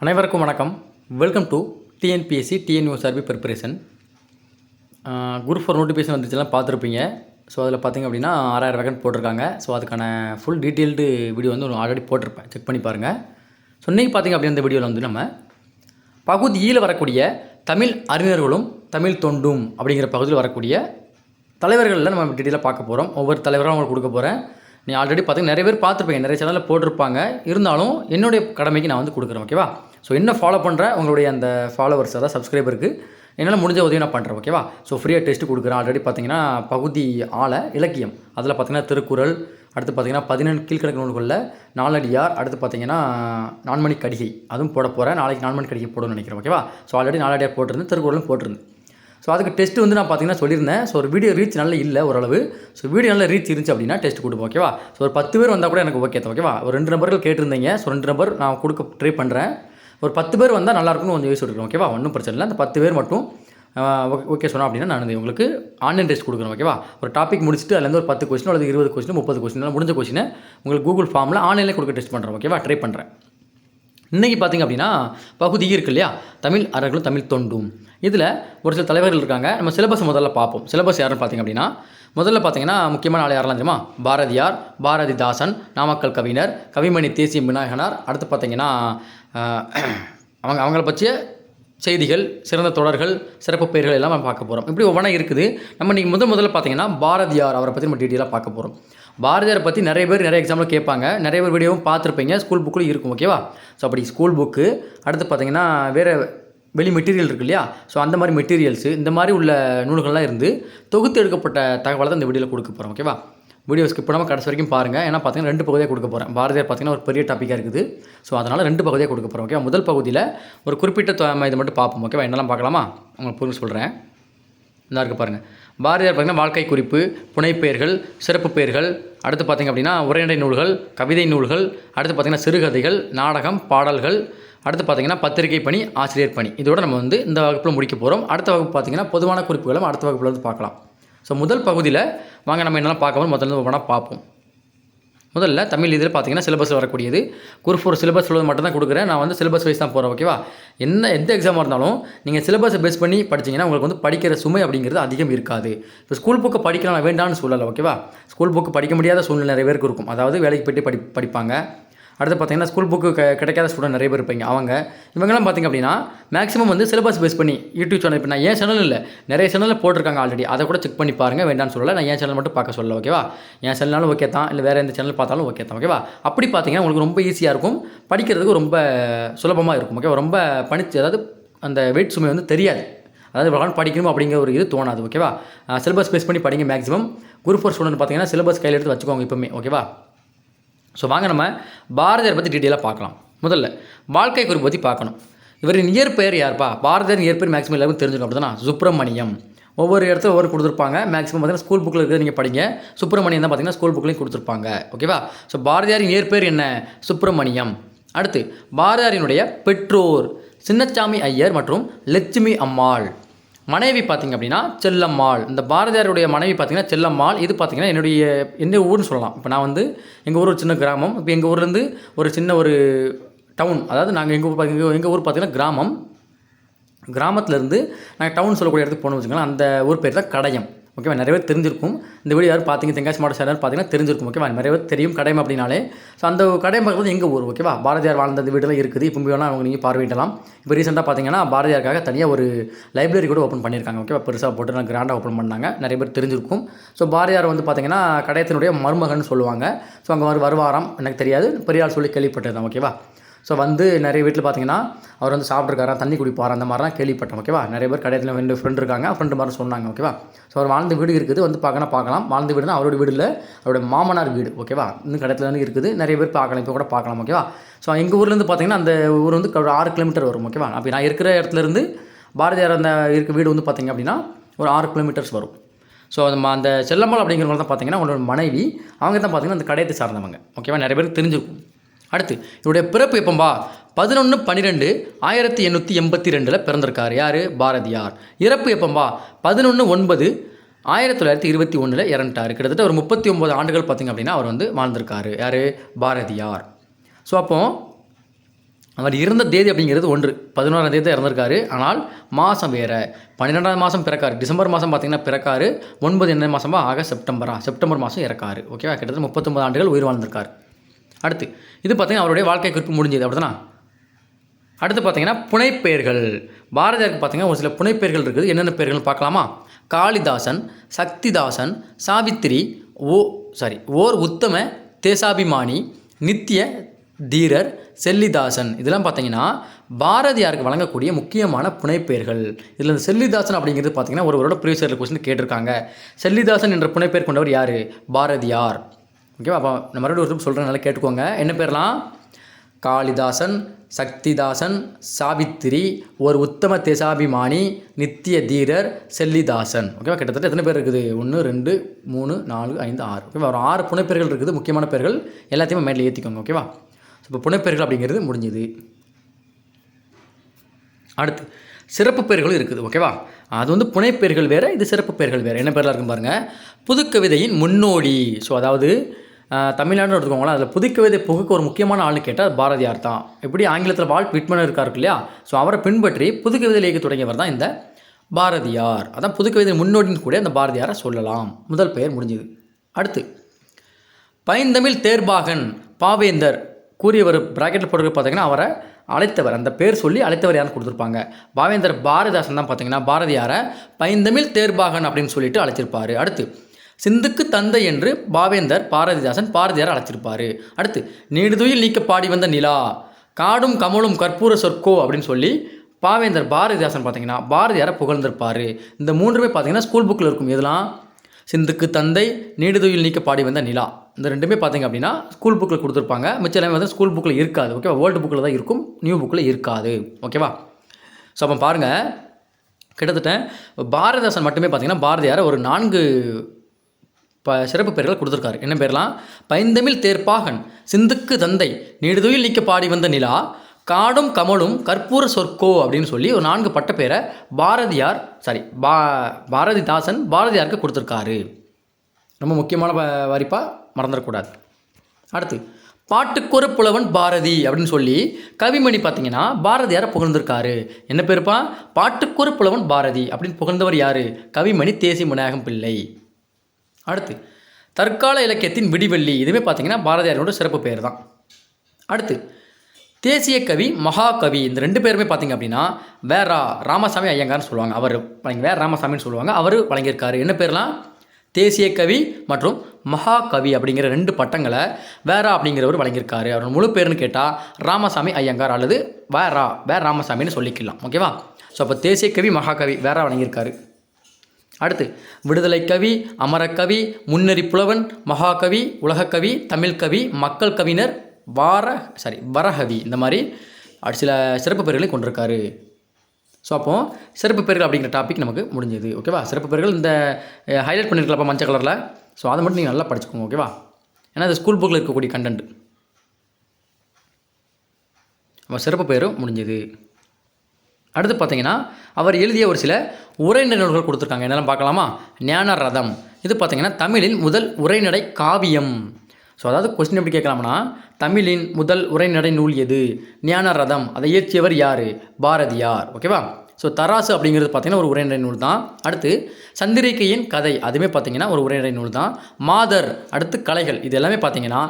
அனைவருக்கும் வணக்கம். Welcome to TNPSC TNU service preparation. Group 4 notification வந்துச்சுலாம் பார்த்துருப்பீங்க. ஸோ அதில் பார்த்திங்க அப்படின்னா 6000 வேகன்ட் போட்டிருக்காங்க. ஸோ அதுக்கான ஃபுல் டீட்டெயில்டு வீடியோ வந்து ஆல்ரெடி போட்டிருப்பேன், செக் பண்ணி பாருங்கள். ஸோ இன்றைக்கி பார்த்திங்க அப்படின்னா இந்த வீடியோவில் வந்து நம்ம பகுதியில் வரக்கூடிய தமிழ் அறிஞர்களும் தமிழ் தொண்டும் அப்படிங்கிற பகுதியில் வரக்கூடிய தலைவர்களில் நம்ம டீட்டெயிலாக பார்க்க போகிறோம். ஒவ்வொரு தலைவரும் அவங்களுக்கு கொடுக்க போகிறேன். நீ ஆல்ரெடி பார்த்திங்கன்னா நிறைய பேர் பார்த்துருப்பீங்க, நிறைய சேனலில் போட்டிருப்பாங்க. இருந்தாலும் என்னுடைய கடமைக்கு நான் வந்து கொடுக்குறேன். ஓகேவா? ஸோ என்ன ஃபாலோ பண்ணுறேன், உங்களுடைய அந்த ஃபாலோவர்ஸ் அதாவது சப்ஸ்கிரைபருக்கு என்னால் முடிஞ்ச உதவி நான் பண்ணுறேன். ஓகேவா? ஸோ ஃப்ரீயாக டெஸ்ட்டு கொடுக்குறேன். ஆல்ரெடி பார்த்திங்கன்னா பகுதி இலக்கியம் அதில் பார்த்திங்கன்னா திருக்குறள், அடுத்து பார்த்திங்கன்னா 14 கீழ்கணக்கு நூல்களில் நாலடியார், அடுத்து பார்த்திங்கன்னா நான்மணி கடிகை அதுவும் போட போகிறேன். நாளைக்கு நான்மணி கடிகை போடணும்னு நினைக்கிறேன். ஓகேவா? ஸோ ஆல்ரெடி நாலடியார் போட்டிருந்தேன், திருக்குறளும் போட்டிருந்தேன். ஸோ அதுக்கு டெஸ்ட்டு வந்து நான் பார்த்திங்கன்னா சொல்லியிருந்தேன். ஸோ ஒரு வீடியோ ரீச் நல்ல இல்லை ஓரளவு. ஸோ வீடியோ நல்ல ரீச் இருந்துச்சு அப்படின்னா டெஸ்ட் கொடுப்போம். ஓகேவா? ஸோ ஒரு 10 பேர் வந்தால் கூட எனக்கு ஓகே தான். ஓகேவா? ஒரு 2 நம்பர்கள் கேட்டிருந்தீங்க. ஸோ 2 நம்பர் நான் கொடுக்க ட்ரை பண்ணுறேன். ஒரு 10 பேர் வந்தால் நல்லாயிருக்குன்னு கொஞ்சம் யோசிச்சு விட்டுருக்கேன். ஓகேவா? ஒன்றும் பிரச்சனை இல்லை. அந்த 10 பேர் மட்டும் ஓகே சொன்னோம் அப்படின்னா நான் உங்களுக்கு ஆன்லைன் டெஸ்ட் கொடுக்குறேன். ஓகேவா? ஒரு டாபிக் முடிச்சுட்டு அதுலேருந்து ஒரு 10 கொஸ்டின் அல்லது 20 கொஸ்டின் 30 கொஸ்டின் முடிஞ்ச கொஸ்டினை உங்களுக்கு கூகுள் ஃபார்மில் ஆன்லைனில் கொடுக்க டெஸ்ட் பண்ணுறேன். ஓகேவா? ட்ரை பண்ணுறேன். இன்றைக்கி பார்த்திங்க அப்படின்னா பகுதி இருக்கு இல்லையா, தமிழ் அறிஞர்களும் தமிழ் தொண்டும். இதில் ஒரு சில தலைவர்கள் இருக்காங்க. நம்ம சிலபஸ் முதல்ல பார்ப்போம். சிலபஸ் யாருன்னு பார்த்திங்க அப்படின்னா முதல்ல பார்த்திங்கன்னா முக்கியமான ஆள் யாரெல்லாம் தெரியுமா? பாரதியார், பாரதிதாசன், நாமக்கல் கவிஞர், கவிமணி தேசிய விநாயகனார். அடுத்து பார்த்திங்கன்னா அவங்கள பற்றிய செய்திகள், சிறந்த தொடர்கள், சிறப்பு பெயர்கள் எல்லாம் நம்ம பார்க்க போகிறோம். இப்படி ஒவ்வொன்றா இருக்குது. நம்ம இன்றைக்கி முதல்ல பார்த்திங்கன்னா பாரதியார் அவரை பற்றி நம்ம டீட்டெயிலாக பார்க்க போகிறோம். பாரதியாரை பற்றி நிறைய பேர் நிறைய எக்ஸாம்பிள் கேட்பாங்க. நிறைய பேர் வீடியோவும் பார்த்துருப்பீங்க, ஸ்கூல் புக்கில் இருக்கும். ஓகேவா? ஸோ அப்படி ஸ்கூல் புக்கு, அடுத்து பார்த்திங்கன்னா வேறு வெளி மெட்டீரியல் இருக்குது இல்லையா, ஸோ அந்த மாதிரி மெட்டீரியல்ஸு இந்த மாதிரி உள்ள நூல்கள்லாம் இருந்து தொகுத்து எடுக்கப்பட்ட தகவலை தான் இந்த வீடியோவில் கொடுக்க போகிறோம். ஓகேவா? வீடியோ ஸ்கிப் பண்ணாமல் கடைசி வரைக்கும் பாருங்கள். ஏன்னா பார்த்திங்கன்னா 2 பகுதியாக கொடுக்க போகிறேன். பாரதியார் பார்த்திங்கன்னா ஒரு பெரிய டாப்பிக்காக இருக்குது. ஸோ அதனால் 2 பகுதியாக கொடுக்க போகிறோம். ஓகே? முதல் பகுதியில் ஒரு குறிப்பிட்ட இதை மட்டும் பார்ப்போம். ஓகேவா? என்னெல்லாம் பார்க்கலாமா உங்களுக்கு புரிஞ்சு சொல்கிறேன். இந்த இருக்குது பாருங்கள். பாரதியார் பார்த்திங்கன்னா வாழ்க்கை குறிப்பு, புனைப்பெயர்கள், சிறப்பு பெயர்கள், அடுத்து பார்த்திங்க அப்படின்னா உரைநடை நூல்கள், கவிதை நூல்கள், அடுத்து பார்த்திங்கன்னா சிறுகதைகள், நாடகம், பாடல்கள், அடுத்து பார்த்திங்கன்னா பத்திரிகை பணி, ஆசிரியர் பணி. இதோட நம்ம வந்து இந்த வகுப்பில் முடிக்க போகிறோம். அடுத்த வகுப்பு பார்த்திங்கன்னா பொதுவான குறிப்புகளும் அடுத்த வகுப்பில் வந்து பார்க்கலாம். ஸோ முதல் பகுதியில் வாங்க நம்ம என்னெல்லாம் பார்க்கணும் முதல்ல ஒவ்வொன்றா பார்ப்போம். முதல்ல தமிழ் இதில் பார்த்திங்கன்னா சிலபஸ் வரக்கூடியது. குரூப் 4 சிலபஸ் உள்ளது மட்டும் தான் கொடுக்குறேன். நான் வந்து சிலபஸ் வைஸ் தான் போகிறேன். ஓகேவா? எந்த எக்ஸாமாக இருந்தாலும் நீங்கள் சிலபஸை பேஸ் பண்ணி படிச்சிங்கன்னா உங்களுக்கு வந்து படிக்கிற சுமை அப்படிங்கிறது அதிகம் இருக்காது. இப்போ ஸ்கூல் புக்கை படிக்கலாம் வேண்டாம்னு சொல்லலை. ஓகேவா? ஸ்கூல் புக்கு படிக்க முடியாத சூழ்நிலை நிறைய பேருக்கு இருக்கும். அதாவது வேலைக்கு போய்ட்டு படிப்பாங்க. அடுத்து பார்த்திங்கன்னா ஸ்கூல் புக்கு கிடைக்காத ஸ்டூடெண்ட் நிறைய பேர் இருப்பீங்க. இவங்கெல்லாம் பார்த்திங்க அப்படின்னா மேக்ஸிமம் வந்து சிலபஸ் பேஸ் பண்ணி யூடியூப் சேனல், இப்போ நான் ஏன் சேனல் இல்லை நிறைய சேனலில் போட்டிருக்காங்க ஆல்ரெடி, அதை கூட செக் பண்ணி பாருங்கள். வேண்டாம்னு சொல்லலை. நான் ஏன் சேனல் மட்டும் பார்க்க சொல்லலை. ஓகேவா? ஏன் சேனல்னாலும் ஓகே தான், இல்லை வேறு எந்த சேனல் பார்த்தாலும் ஓகே தான். ஓகேவா? அப்படி பார்த்திங்கன்னா உங்களுக்கு ரொம்ப ஈஸியாக இருக்கும், படிக்கிறதுக்கு ரொம்ப சுலபமாக இருக்கும். ஓகேவா? ரொம்ப அதாவது அந்த வெயிட் சுமை வந்து தெரியாது. அதாவது வளர்ந்து படிக்கணும் அப்படிங்கிற ஒரு இது தோணாது. ஓகேவா? சிலபஸ் பேஸ் பண்ணி படிங்க. மேக்ஸிமம் குரூப் 4 ஸ்டூடெண்ட் பார்த்திங்கன்னா சிலபஸ் கையில் எடுத்து வச்சுக்கோங்க எப்பவுமே. ஓகேவா? ஸோ வாங்க நம்ம பாரதியார் பற்றி டீட்டெயிலாக பார்க்கலாம். முதல்ல வாழ்க்கை குறிப்பு பற்றி பார்க்கணும். இவரின் இயற்பெயர் யார்ப்பா? பாரதியார் இயற்பெயர் மேக்ஸிமம் எல்லாருக்கும் தெரிஞ்சுக்கணும். அப்படி தானே? சுப்பிரமணியம். ஒவ்வொரு இடத்துல ஒவ்வொரு கொடுத்துருப்பாங்க. மேக்ஸிமம் பார்த்திங்கன்னா ஸ்கூல் புக்கில் இருக்கிறது நீங்கள் படிங்க. சுப்பிரமணியம் தான் பார்த்திங்கன்னா ஸ்கூல் புக்லேயும் கொடுத்துருப்பாங்க. ஓகேவா? ஸோ பாரதியாரின் இயற்பெயர் என்ன? சுப்பிரமணியம். அடுத்து பாரதியாரினுடைய பெற்றோர் சின்னச்சாமி ஐயர் மற்றும் லட்சுமி அம்மாள். மனைவி பார்த்திங்க அப்படின்னா செல்லம்மாள். இந்த பாரதியாருடைய மனைவி பார்த்திங்கன்னா செல்லம்மாள். இது பார்த்திங்கன்னா எந்த ஊர்னு சொல்லலாம். இப்போ நான் வந்து எங்கள் ஊர் ஒரு சின்ன கிராமம். இப்போ எங்கள் ஊர்லேருந்து ஒரு சின்ன ஒரு டவுன், அதாவது நாங்கள் எங்கள் ஊர் பார்த்திங்கன்னா கிராமம். கிராமத்துலேருந்து நாங்கள் டவுன் சொல்லக்கூடிய இடத்துக்கு போகணும்னு வச்சுக்கோங்களேன். அந்த ஊர் பேர் தான் கடையம். ஓகேவா? நிறைய பேர் தெரிஞ்சிருக்கும். இந்த வீடியோ யாரும் பார்த்தீங்க தென்காசி மாவட்ட சேனல் பார்த்தீங்கன்னா தெரிஞ்சிருக்கும். ஓகேவா? நிறைய பேர் தெரியும் கடையம் அப்படின்னாலே. ஸோ அந்த கடையம் பக்கத்தில் எங்கள் ஊர். ஓகேவா? பாரதியார் வாழ்ந்த வீடெல்லாம் இருக்குது. இப்போ வேணால் அவங்க நீங்கள் பார்வையிடலாம். இப்போ ரீசெண்டாக பார்த்தீங்கன்னா பாரதியாருக்காக தனியாக ஒரு லைப்ரரி கூட ஓப்பன் பண்ணியிருக்காங்க. ஓகேவா? பெருசாக போட்டு நான் கிராண்டாக ஓப்பன் பண்ணாங்க. நிறைய பேர் தெரிஞ்சிருக்கும். ஸோ பாரதியார் வந்து பார்த்திங்கன்னா கடையத்தினுடைய மருமகன் சொல்லுவாங்க. ஸோ அங்கே வருவாராம், எனக்கு தெரியாது, பெரியாள் சொல்லி கேள்விப்பட்டிருந்தேன். ஓகேவா? ஸோ வந்து நிறைய வீட்டில் பார்த்திங்கன்னா அவர் வந்து சாப்பிட்ருக்காரா, தண்ணி குடிப்பார், அந்த மாதிரிலாம் கேள்விப்பட்டோம். ஓகேவா? நிறைய பேர் கடையத்தில் 2 ஃப்ரெண்ட் இருக்காங்க, ஃப்ரெண்டு மாதிரி சொன்னாங்க. ஓகேவா? ஸோ அவர் வாழ்ந்த வீடு இருக்குது, வந்து பார்க்கலாம். வாழ்ந்த வீடுனா அவரோட வீடு இல்லை, அவருடைய மாமனார் வீடு. ஓகேவா? இன்னும் கடையத்தில் வந்து இருக்குது. நிறைய பேர் பார்க்கலாம், இப்போ கூட பார்க்கலாம். ஓகேவா? ஸோ எங்கள் ஊர்லேருந்து பார்த்திங்கன்னா அந்த ஊர் வந்து ஒரு 6 கிலோமீட்டர் வரும். ஓகேவா? அப்படி நான் இருக்கிற இடத்துலேருந்து பாரதியார் அந்த இருக்க வீடு வந்து பார்த்திங்க அப்படின்னா ஒரு 6 கிலோமீட்டர்ஸ் வரும். ஸோ அந்த செல்லம்மாள் அப்படிங்கிறவங்க தான் பார்த்திங்கன்னா அவங்களோட மனைவி. அவங்க தான் பார்த்திங்கன்னா அந்த கடையத்தை சார்ந்தவங்க. ஓகேவா? நிறைய பேருக்கு தெரிஞ்சிருக்கும். அடுத்து இவருடைய பிறப்பு எப்போம்பா? 11/12/1882 பிறந்திருக்காரு. யார்? பாரதியார். இறப்பு எப்போம்பா? 11/9/1921 இறந்துட்டார். கிட்டத்தட்ட ஒரு 39 ஆண்டுகள் பார்த்திங்க அப்படின்னா அவர் வந்து வாழ்ந்திருக்காரு. யார்? பாரதியார். ஸோ அப்போது அவர் இறந்த தேதி அப்படிங்கிறது 11ஆம் தேதி இறந்திருக்காரு. ஆனால் மாதம் வேறு 12ஆம் மாதம் பிறக்காரு. டிசம்பர் மாதம் பார்த்திங்கன்னா பிறக்காரு. 9 என்ன மாதமா? ஆகஸ்ட் செப்டம்பர் மாதம் இறக்காரு. ஓகேவா? கிட்டத்தட்ட 39 ஆண்டுகள் உயிர் வாழ்ந்திருக்கார். அடுத்து இது பார்த்திங்கன்னா அவருடைய வாழ்க்கை குறிப்பு முடிஞ்சது. அப்படிதானா? அடுத்து பார்த்திங்கன்னா புனைப்பெயர்கள். பாரதியாருக்கு பார்த்திங்கன்னா ஒரு சில புனைப்பெயர்கள் இருக்குது. என்னென்ன பெயர்கள்னு பார்க்கலாமா? காளிதாசன், சக்திதாசன், சாவித்திரி, ஓர் உத்தம தேசாபிமானி, நித்திய தீரர், செல்லிதாசன். இதெல்லாம் பார்த்தீங்கன்னா பாரதியாருக்கு வழங்கக்கூடிய முக்கியமான புனைப்பெயர்கள். இதில் இந்த செல்லிதாசன் அப்படிங்கிறது பார்த்தீங்கன்னா ஒருவரோட ப்ரீவியஸ் இயர் கொஸ்டின் கேட்டிருக்காங்க. செல்லிதாசன் என்ற புனைப்பெயர் கொண்டவர் யார்? பாரதியார். ஓகேவா? அப்போ நான் மறுபடியும் ஒரு சொல்கிறேன், நல்லா கேட்டுக்கோங்க. என்ன பேர்லாம்? காளிதாசன், சக்திதாசன், சாவித்திரி, ஒரு உத்தம தேசாபிமானி, நித்திய தீரர், செல்லிதாசன். ஓகேவா? கிட்டத்தட்ட எத்தனை பேர் இருக்குது? 1 2 3 4 5 6. ஓகேவா? ஒரு 6 புனைப்பெயர்கள் இருக்குது. முக்கியமான பெயர்கள் எல்லாத்தையுமே மைண்டில் ஏற்றிக்கோங்க. ஓகேவா? இப்போ புனைப்பெயர்கள் அப்படிங்கிறது முடிஞ்சுது. அடுத்து சிறப்பு பெயர்களும் இருக்குது. ஓகேவா? அது புனைப்பெயர்கள் வேறு, இது சிறப்பு பெயர்கள் வேறு. என்ன பேரெலாம் இருக்கும் பாருங்கள். புதுக்கவிதையின் முன்னோடி. ஸோ அதாவது தமிழ்நாடுன்னு எடுத்துக்கோங்களேன். அதில் புதுக்கவிதை புகுக்க ஒரு முக்கியமான ஆள்னு கேட்டால் அது பாரதியார் தான். எப்படி ஆங்கிலத்தில் வால்ட் விட்மன் இருக்காரு இல்லையா? ஸோ அவரை பின்பற்றி புதுக்கவிதை இயக்க தொடங்கியவர் தான் இந்த பாரதியார். அதான் புதுக்கவிதை முன்னோடின்னு கூட அந்த பாரதியாரை சொல்லலாம். முதல் பெயர் முடிஞ்சுது. அடுத்து பைந்தமிழ் தேர்பாகன் பாவேந்தர் கூறியவர் ப்ராக்கெட்டில் போட்டு பார்த்தீங்கன்னா அவரை அழைத்தவர், அந்த பேர் சொல்லி அழைத்தவர் யாருன்னு கொடுத்துருப்பாங்க. பாவேந்தர் பாரதிதாசன் தான் பார்த்தீங்கன்னா பாரதியாரை பைந்தமிழ் தேர்பாகன் அப்படின்னு சொல்லிட்டு அழைச்சிருப்பார். அடுத்து சிந்துக்கு தந்தை என்று பாவேந்தர் பாரதியாரை அழைச்சிருப்பார். அடுத்து நீடுதுயில் நீக்க பாடி வந்த நிலா, காடும் கமலும் கற்பூர சொற்கோ அப்படின்னு சொல்லி பாவேந்தர் பாரதிதாசன் பார்த்தீங்கன்னா பாரதியாரை புகழ்ந்திருப்பார். இந்த மூன்றுமே பார்த்தீங்கன்னா ஸ்கூல் புக்கில் இருக்கும். இதெல்லாம் சிந்துக்கு தந்தை, நீடுதுயில் நீக்க பாடி வந்த நிலா, இந்த ரெண்டுமே பார்த்தீங்க அப்படின்னா ஸ்கூல் புக்கில் கொடுத்துருப்பாங்க. மிச்சம் எல்லாமே ஸ்கூல் புக்கில் இருக்காது. ஓகேவா? ஓல்டு புக்கில் தான் இருக்கும், நியூ புக்கில் இருக்காது. ஓகேவா? ஸோ அப்போ பாருங்கள், கிட்டத்தட்ட பாரதிதாசன் மட்டுமே பார்த்தீங்கன்னா பாரதியாரை ஒரு 4 சிறப்பு பெயர்கள் கொடுத்துருக்காரு. என்ன பேர்லாம்? பைந்தமிழ் தேர்ப்பாகன், சிந்துக்கு தந்தை, நீடுதுயில் நீக்க பாடி வந்த நிலா, காடும் கமலும் கற்பூர சொற்கோ அப்படின்னு சொல்லி ஒரு 4 பட்ட பேரை பாரதிதாசன் பாரதியாருக்கு கொடுத்துருக்காரு. ரொம்ப முக்கியமான வாரிப்பாக மறந்துடக்கூடாது. அடுத்து பாட்டுக்கொரு புலவன் பாரதி அப்படின்னு சொல்லி கவிமணி பார்த்தீங்கன்னா பாரதியாரை புகழ்ந்திருக்காரு. என்ன பேருப்பா? பாட்டுக்கொரு புலவன் பாரதி அப்படின்னு புகழ்ந்தவர் யார்? கவிமணி தேசி விநாயகம் பிள்ளை. அடுத்து தற்கால இலக்கியத்தின் விடிவெள்ளி, இதுவே பார்த்தீங்கன்னா பாரதியாரோட சிறப்பு பெயர் தான். அடுத்து தேசிய கவி, மகாகவி, இந்த 2 பேருமே பார்த்தீங்க அப்படின்னா ராமசாமி ஐயங்கார்னு சொல்லுவாங்க. அவர் ராமசாமின்னு சொல்லுவாங்க. அவர் வழங்கியிருக்காரு. என்ன பேர்லாம்? தேசிய கவி மற்றும் மகாகவி அப்படிங்கிற 2 பட்டங்களை அப்படிங்கிறவர் வழங்கியிருக்காரு. அவர் முழு பேர்னு கேட்டால் ராமசாமி ஐயங்கார் அல்லது ராமசாமின்னு சொல்லிக்கலாம். ஓகேவா? ஸோ அப்போ தேசிய கவி, மகாகவி வழங்கியிருக்காரு. அடுத்து விடுதலை கவி, அமரக்கவி, முன்னறி புலவன், மகாகவி, உலகக்கவி, தமிழ்கவி, மக்கள் கவிஞர், வரகவி, இந்த மாதிரி சில சிறப்பு பெயர்களை கொண்டிருக்காரு. ஸோ அப்போது சிறப்பு பெயர்கள் அப்படிங்கிற டாபிக் நமக்கு முடிஞ்சது. ஓகேவா? சிறப்பு பெயர்கள் இந்த ஹைலைட் பண்ணியிருக்கலாம்ப்பா மஞ்சள் கலரில். ஸோ அதை மட்டும் நீங்கள் நல்லா படிச்சுக்கோங்க. ஓகேவா? ஏன்னா அது ஸ்கூல் புக்கில் இருக்கக்கூடிய கண்டென்ட். அப்போ சிறப்பு பெயரும் முடிஞ்சது. அடுத்து பார்த்தீங்கன்னா அவர் எழுதிய ஒரு சில உரைநடை நூல்கள் கொடுத்துருக்காங்க. என்னெல்லாம் பார்க்கலாமா? ஞான ரதம், இது பார்த்தீங்கன்னா தமிழின் முதல் உரைநடை காவியம். ஸோ அதாவது கொஸ்டின் எப்படி கேட்கலாம்னா, தமிழின் முதல் உரைநடை நூல் எது? ஞான ரதம். அதை இயற்றியவர் யார்? பாரதியார். ஓகேவா? ஸோ தராசு அப்படிங்கிறது பார்த்தீங்கன்னா ஒரு உரைநடை நூல் தான். அடுத்து சந்திரிகையின் கதை, அதுவுமே பார்த்தீங்கன்னா ஒரு உரைநடை நூல் தான். மாதர், அடுத்து கலைகள், இது எல்லாமே பார்த்தீங்கன்னா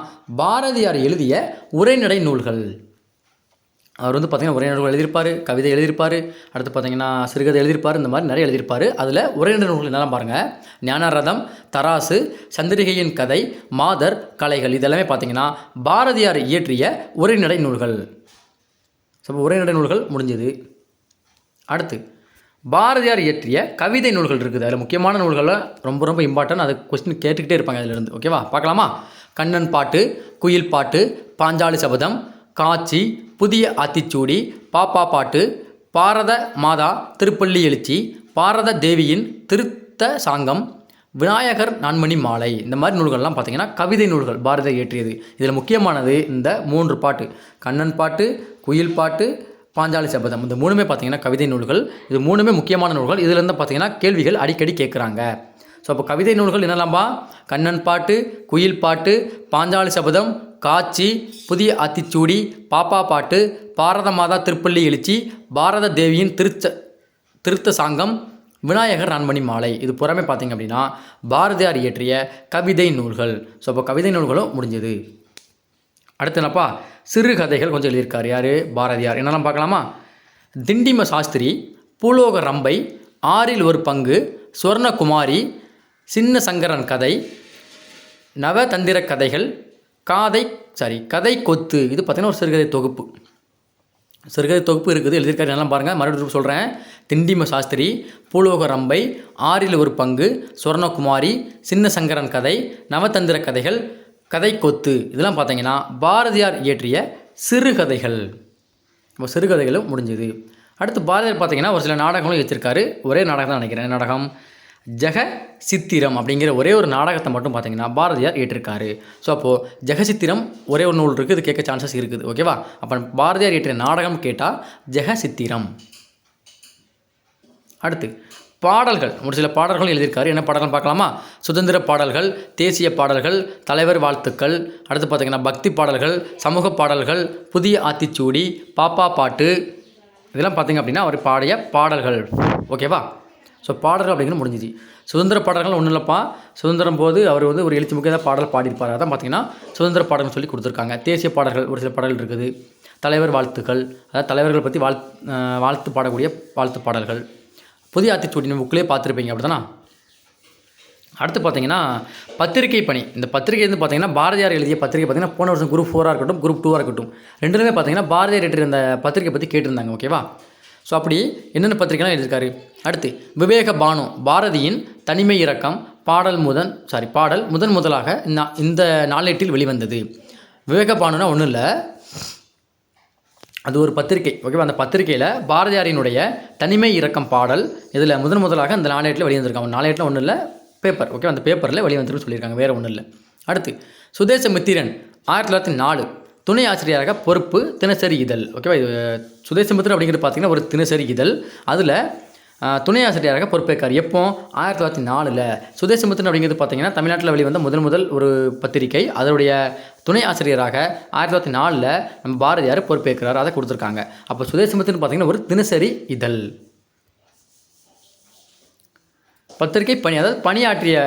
பாரதியார் எழுதிய உரைநடை நூல்கள். அவர் பார்த்தீங்கன்னா உரைநடை எழுதியிருப்பார், கவிதை எழுதியிருப்பார், அடுத்து பார்த்தீங்கன்னா சிறுகதை எழுதியிருப்பார், இந்த மாதிரி நிறைய எழுதியிருப்பார். அதில் உரைநடை நூல்கள் என்னெல்லாம் பாருங்கள்: ஞானரதம், தராசு, சந்திரிகையின் கதை, மாதர், கலைகள், இதெல்லாமே பார்த்தீங்கன்னா பாரதியார் இயற்றிய உரைநடை நூல்கள். ஸோ உரைநடை நூல்கள் முடிஞ்சது. அடுத்து பாரதியார் இயற்றிய கவிதை நூல்கள் இருக்குது. அதில் முக்கியமான நூல்களில் ரொம்ப ரொம்ப இம்பார்ட்டன்ட், அது கொஸ்டின் கேட்டுக்கிட்டே இருப்பாங்க அதிலிருந்து. ஓகேவா? பார்க்கலாமா? கண்ணன் பாட்டு, குயில் பாட்டு, பாஞ்சாலி சபதம், காட்சி, புதிய ஆத்திச்சூடி, பாப்பா பாட்டு, பாரத மாதா திருப்பள்ளி எழுச்சி, பாரத தேவியின் திருத்த சாங்கம், விநாயகர் நான்மணி மாலை, இந்த மாதிரி நூல்கள்லாம் பார்த்திங்கன்னா கவிதை நூல்கள் பாரதியார் இயற்றியது. இதில் முக்கியமானது இந்த 3 பாட்டு: கண்ணன் பாட்டு, குயில் பாட்டு, பாஞ்சாலி சபதம். இந்த 3மே பார்த்திங்கன்னா கவிதை நூல்கள். இது 3மே முக்கியமான நூல்கள். இதிலேருந்து பார்த்திங்கன்னா கேள்விகள் அடிக்கடி கேட்குறாங்க. ஸோ அப்போ கவிதை நூல்கள் என்னெல்லாம்பா? கண்ணன் பாட்டு, குயில் பாட்டு, பாஞ்சாலி சபதம், காட்சி, புதிய ஆத்திச்சூடி, பாப்பா பாட்டு, பாரத மாதா திருப்பள்ளி எழுச்சி, பாரத தேவியின் திருத்த சாங்கம், விநாயகர் நான்மணி மாலை. இது புறமே பார்த்திங்க அப்படின்னா பாரதியார் இயற்றிய கவிதை நூல்கள். ஸோ இப்போ கவிதை நூல்களும் முடிஞ்சது. அடுத்து என்னப்பா, சிறுகதைகள் கொஞ்சம் எழுதியிருக்கார். யார்? பாரதியார். என்னெல்லாம் பார்க்கலாமா? திண்டிம சாஸ்திரி, பூலோக ரம்பை, ஆறில் ஒரு பங்கு, சுவர்ணகுமாரி, சின்ன சங்கரன் கதை, நவதந்திர கதைகள், கதை கொத்து. இது பார்த்திங்கன்னா ஒரு சிறுகதை தொகுப்பு. சிறுகதை தொகுப்பு இருக்குது, எழுதியிருக்காரு. நல்லா பாருங்கள், மறுபடியும் சொல்கிறேன். திண்டிம சாஸ்திரி, பூலோக ரம்பை, ஆறில் ஒரு பங்கு, சுவர்ணகுமாரி, சின்ன சங்கரன் கதை, நவதந்திர கதைகள், கதை கொத்து. இதெல்லாம் பார்த்தீங்கன்னா பாரதியார் இயற்றிய சிறுகதைகள். இப்போ சிறுகதைகளும் முடிஞ்சுது. அடுத்து பாரதியார் பார்த்தீங்கன்னா ஒரு சில நாடகங்களும் வச்சுருக்காரு. ஒரே நாடகம் தான் நினைக்கிறேன். நாடகம் ஜெகசித்திரம் அப்படிங்கிற ஒரே ஒரு நாடகத்தை மட்டும் பார்த்தீங்கன்னா பாரதியார் ஏற்றிருக்காரு. ஸோ அப்போது ஜெகசித்திரம் ஒரே ஒரு நூல் இருக்குது, இது கேட்க சான்சஸ் இருக்குது. ஓகேவா? அப்போ பாரதியார் ஏற்றிய நாடகம் கேட்டால் ஜெகசித்திரம். அடுத்து பாடல்கள், ஒரு சில பாடல்களும் எழுதியிருக்காரு. என்ன பாடல்கள் பார்க்கலாமா? சுதந்திர பாடல்கள், தேசிய பாடல்கள், தலைவர் வாழ்த்துக்கள், அடுத்து பார்த்திங்கன்னா பக்தி பாடல்கள், சமூக பாடல்கள், புதிய ஆத்திச்சூடி, பாப்பா பாட்டு. இதெல்லாம் பார்த்திங்க அப்படின்னா அவர் பாடிய பாடல்கள். ஓகேவா? ஸோ பாடல்கள் அப்படிங்கிறது முடிஞ்சிச்சு. சுதந்திர பாடல்கள் ஒன்றும் இல்லைப்பா, சுதந்திரம் போது அவர் ஒரு எழுச்சி முக்கிய பாடல் பாடியிருப்பார். அதான் பார்த்திங்கன்னா சுதந்திர பாடல்கள் சொல்லி கொடுத்துருக்காங்க. தேசிய பாடல்கள் ஒரு சில பாடல்கள் இருக்குது. தலைவர் வாழ்த்துக்கள், அதாவது தலைவர்கள் பற்றி வாழ்த்து பாடக்கூடிய வாழ்த்து பாடல்கள். புதிய ஆத்திச்சூடி புக்கிலே பார்த்துருப்பீங்க, அப்படி தானே? அடுத்து பார்த்தீங்கன்னா பத்திரிகை பணி. இந்த பத்திரிகை வந்து பார்த்தீங்கன்னா பாரதியார் எழுதிய பத்திரிகை பார்த்தீங்கன்னா போன வருஷம் குரூப் 4 இருக்கட்டும், குரூப் 2 இருக்கட்டும், ரெண்டுலேயுமே பார்த்தீங்கன்னா பாரதியார் எழுதிய அந்த பத்திரிகை பற்றி கேட்டிருந்தாங்க. ஓகேவா? ஸோ அப்படி என்னென்ன பத்திரிகைலாம் எழுதியிருக்காரு. அடுத்து விவேக பானு, பாரதியின் தனிமை இறக்கம் பாடல் முதலாக இந்த நாளேட்டில் வெளிவந்தது. விவேக பானுனா ஒன்றும் இல்லை, அது ஒரு பத்திரிகை. ஓகேவா? அந்த பத்திரிகையில் பாரதியாரினுடைய தனிமை இறக்கம் பாடல் இதில் முதலாக அந்த நாளேட்டில் வெளிவந்திருக்காங்க. நாளேட்டில் ஒன்றும் இல்லை, பேப்பர். ஓகே, அந்த பேப்பரில் வெளிவந்துருன்னு சொல்லியிருக்காங்க, வேறு ஒன்றும் இல்லை. அடுத்து சுதேசமித்திரன் 1904 துணை ஆசிரியராக பொறுப்பு, தினசரி இதழ். ஓகேவா? இது சுதேசமித்திரன் அப்படிங்கிறது பார்த்திங்கன்னா ஒரு தினசரி இதழ். அதில் துணை ஆசிரியராக பொறுப்பேற்கார். எப்போ? 1904. சுதேசமித்திரன் அப்படிங்கிறது பார்த்திங்கன்னா தமிழ்நாட்டில் வெளிவந்த முதல் ஒரு பத்திரிகை. அதனுடைய துணை ஆசிரியராக 1904 நம்ம பாரதியார் பொறுப்பேற்கிறார். அதை கொடுத்துருக்காங்க. அப்போ சுதேசமித்திரன் பார்த்திங்கன்னா ஒரு தினசரி இதழ் பத்திரிகை பணி, அதாவது பணியாற்றிய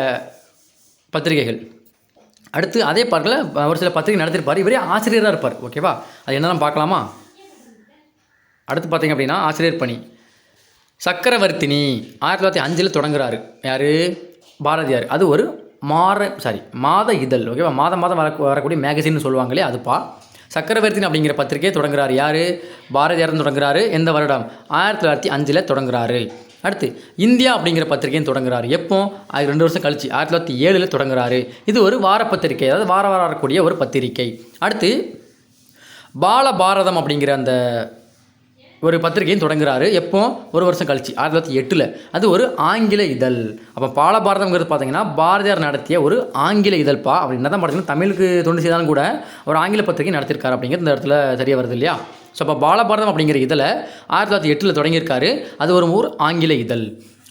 பத்திரிகைகள். அடுத்து அதே பார்க்கல ஒரு சில பத்திரிகை நடத்திருப்பார். இவரே ஆசிரியராக இருப்பார். ஓகேவா? அது என்னெல்லாம் பார்க்கலாமா? அடுத்து பார்த்திங்க அப்படின்னா ஆசிரியர் பணி. சக்கரவர்த்தினி 1905 தொடங்குறாரு. யார்? பாரதியார். அது ஒரு மாத இதழ். ஓகேவா? மாதம் வரக்கூடிய மேகசின்னு சொல்லுவாங்களே அதுப்பா. சக்கரவர்த்தினி அப்படிங்கிற பத்திரிகையை தொடங்குறாரு. யார்? பாரதியார் தொடங்குறாரு. எந்த வருடம்? 1905 தொடங்குறாரு. அடுத்து இந்தியா அப்படிங்கிற பத்திரிகையும் தொடங்குறாரு. எப்போ? 2 வருஷம் கழிச்சு 1907 தொடங்குறாரு. இது ஒரு வார பத்திரிகை, அதாவது வார வரக்கூடிய ஒரு பத்திரிகை. அடுத்து பாலபாரதம் அப்படிங்கிற அந்த ஒரு பத்திரிகையும் தொடங்குறாரு. எப்போ? 1 வருஷம் கழிச்சு 1908. அது ஒரு ஆங்கில இதழ். அப்போ பாலபாரதம்ங்கிறது பார்த்தீங்கன்னா பாரதியார் நடத்திய ஒரு ஆங்கில இதழ்ப்பா. அப்படி என்ன தான் பார்த்தீங்கன்னா தமிழுக்கு தொண்டு செய்தாலும் கூட ஒரு ஆங்கில பத்திரிகை நடத்தியிருக்காரு அப்படிங்கிறது இந்த இடத்துல தெரிய வருது இல்லையா? ஸோ அப்போ பாலபாரதம் அப்படிங்கிற இதில் 1908 தொடங்கியிருக்காரு. அது ஒரு ஆங்கில இதழ்.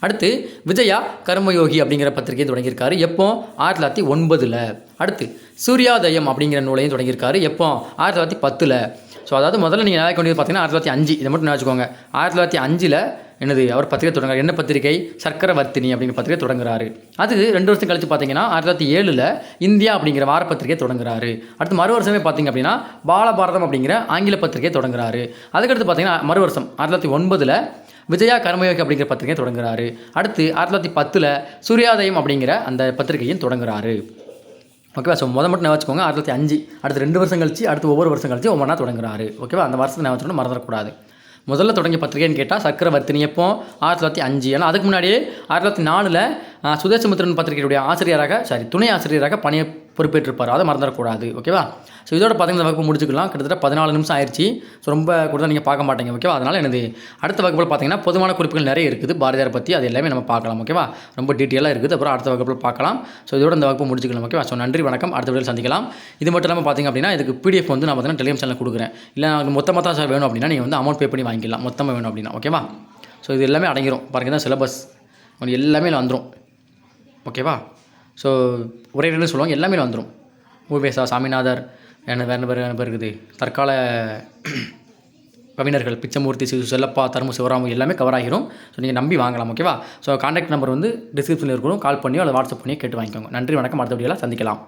அடுத்து விஜயா கர்மயோகி அப்படிங்கிற பத்திரிகையை தொடங்கியிருக்காரு. எப்போ? 1909. அடுத்து சூர்யோதயம் அப்படிங்கிற நூலையும் தொடங்கியிருக்காரு. எப்போ? 1910. ஸோ அதாவது முதல்ல நீங்கள் நினைக்க வேண்டியது பார்த்தீங்கன்னா 1905. இதை மட்டும் நினச்சிக்கோங்க. 1905 என்னது அவர் பத்திரிகை தொடங்குறாரு. என்ன பத்திரிகை? சக்கரவர்த்தினி அப்படிங்கிற பத்திரிகை தொடங்குறாரு. அது 2 வருஷம் கழிச்சு பார்த்தீங்கன்னா 1907 இந்தியா அப்படிங்கிற வார பத்திரிகை தொடங்குறாரு. அடுத்து மறு வருஷமே பார்த்தீங்க அப்படின்னா பாலபாரதம் அப்படிங்கிற ஆங்கில பத்திரிகை தொடங்குறாரு. அதுக்கடுத்து பார்த்தீங்கன்னா மறு வருஷம் 1909 விஜயா கர்மயோகி அப்படிங்கிற பத்திரிகை தொடங்குறாரு. அடுத்து 1910 சூர்யோதயம் அப்படிங்கிற அந்த பத்திரிகையும் தொடங்குறாரு. ஓகேவா? ஸோ மட்டும் நான் வச்சுக்கோங்க 1905. அடுத்து 2 வருஷம் கழிச்சு அடுத்து ஒவ்வொரு வருஷம் கழிச்சு ஒவ்வொன்றா தொடங்குறாரு. ஓகேவா? அந்த வருஷத்தை நான் வச்சுக்கணும், மறந்துடக்கூடாது. முதல்ல தொடங்கிய பத்திரிகைன்னு கேட்டால் சக்கரவர்த்தினி. எப்போ? 1905. ஏன்னா அதுக்கு முன்னாடியே 1904 சுதேசமித்திரன் பத்திரிகையுடைய துணை ஆசிரியராக பணியை பொறுப்பேற்றிருப்பார். அதை மறந்துடக்கூடாது. ஓகேவா? ஸோ இதோட பார்த்தீங்கன்னா வகுப்பு முடிச்சுக்கலாம். கிட்டத்தட்ட 14 நிமிஷம் ஆயிடுச்சு. ஸோ ரொம்ப கூட நீங்கள் பார்க்க மாட்டீங்க. ஓகேவா? அதனால் எனது அடுத்த வகுப்பில் பார்த்தீங்கன்னா பொதுவான குறிப்புகள் நிறைய இருக்குது பாரதியார் பற்றி. அது எல்லாமே நம்ம பார்க்கலாம். ஓகேவா? ரொம்ப டீட்டெயிலாக இருக்குது. அப்புறம் அடுத்த வகுப்பில் பார்க்கலாம். ஸோ இதோட இந்த வகுப்பு முடிச்சுக்கலாம். ஓகேவா? ஸோ நன்றி, வணக்கம். அடுத்த வீடியோவில் சந்திக்கலாம். இது மட்டும் இல்லாமல் பார்த்தீங்க அப்படின்னா இதுக்கு PDF வந்து நான் பார்த்தீங்கன்னா டெலிகிராம் சேனல் கொடுக்குறேன். இல்லை எனக்கு மொத்தமாக தான் சார் வேணும் அப்படின்னா நீங்கள் வந்து அமௌண்ட் பே பண்ணி வாங்கிக்கலாம். மொத்தமாக வேணும் அப்படின்னா. ஓகேவா? ஸோ இது எல்லாமே அடங்கிடும். பாருங்கள் தான் சிலபஸ் எல்லாமே வந்துடும். ஓகேவா? ஸோ உரையாடல்னு சொல்லுவாங்க, எல்லாமே வந்துடும். ஊவேசா, சாமிநாதர், வேறு பேர் இருக்குது தற்கால கவிஞர்கள் பிச்சமூர்த்தி, செல்லப்பா, தருமு, சிவராமு எல்லாமே கவர் ஆகிரும். ஸோ நீங்கள் நம்பி வாங்கலாம். ஓகேவா? ஸோ கான்டாக்ட் நம்பர் வந்து டிஸ்கிரிப்ஷனில் இருக்கணும். கால் பண்ணியோ அல்லது வாட்ஸ்அப் பண்ணியோ கேட்டு வாங்கிக்கோங்க. நன்றி, வணக்கம். அடுத்த வீடியோவில் சந்திக்கலாம்.